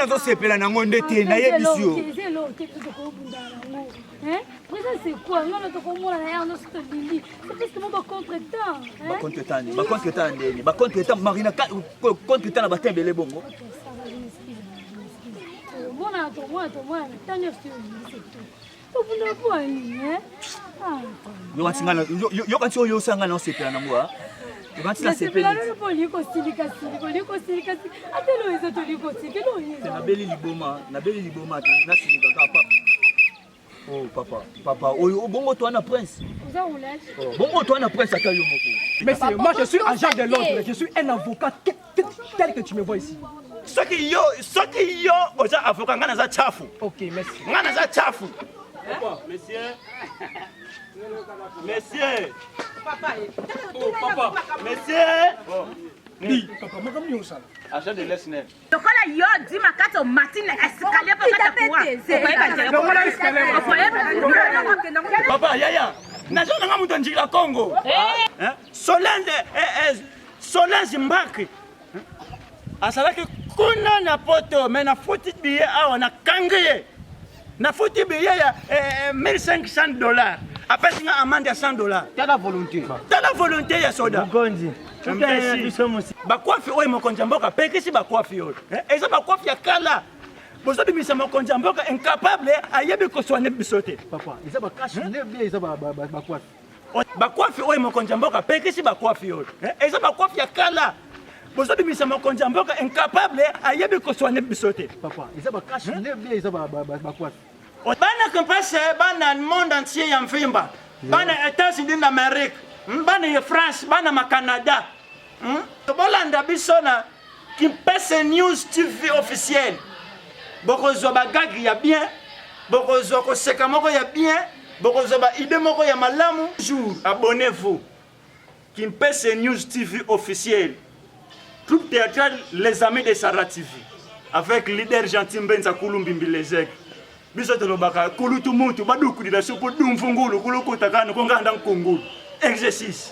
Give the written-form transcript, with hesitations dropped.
zo sepela na ngonde te na yebisio. Hein? C'est quoi? Non, le tokomona na yango c'est lili. C'est parce que mon contre-temps. Ba contre-temps, ba contre-temps Marina contre-temps na batembele bongo. Mona to moi, tanyo c'est tout. Tobunda kwa nini, hein? Ah. Yo kanti oyo sanga na sepela na moi. Tu vas la sepela. Non, pas liko silika. Atelo ezo to liko silika. Na beli liboma na silika papa. Oh papa, oh bongo toi na prince. Bongo toi na prince ata yo moko. Mais moi je suis agent de l'ordre, je suis un avocat tel que tu me vois ici. Soki yo oza avocat ngana za chafu. OK, merci. Ngana za chafu. Papa, Monsieur. Papa. Monsieur. Oui, papa, moi comme ça. Agent de l'ESNEL. Tokola yo di makato matine escalier Papa, yaya. Nazo nga mutu njila Congo. Solange Mbaki. Asalaki kuna na poto, mais na futi billet awa na kangiye. Na futi billet ya $1,500. Après c'est une amende de $100. T'as la volonté. T'as la volonté ya soda. Gondi. Bakwafi oyo mokonzi mboka pekisi bakwafi oyo. Eza bakwafi ya kala. Bozobi misa mokonzi mboka incapable ayebi ko soigner bisote. Papa, ils ont caché les bien, ils ont bakwafi. Bakwafi oyo mokonzi mboka pekisi bakwafi oyo. Eza bakwafi ya kala. Bozobi misa mokonzi mboka incapable ayebi ko soigner bisote. Papa, ils ont caché les bien, ils ont bakwafi. Bana kompase bana monde entier ya mvimba. Bana États-Unis d'Amérique. Bana France, bana ma Canada. Bolanda bisona qui pèse news TV officiel. Bokozo ba gag ya bien, bokozo ko seka moko ya bien, bokozo ba idée moko ya malamu. Jour, abonnez-vous. Qui pèse news TV officiel. Troupe théâtrale Les Amis de Sarah TV avec leader Gentil Mbenza Kulumbimbi Lezek. Bisoto lobaka kulutu muntu baduku dila supu dumfungulu kulukuta kana ko nganda nkungulu. Exercice.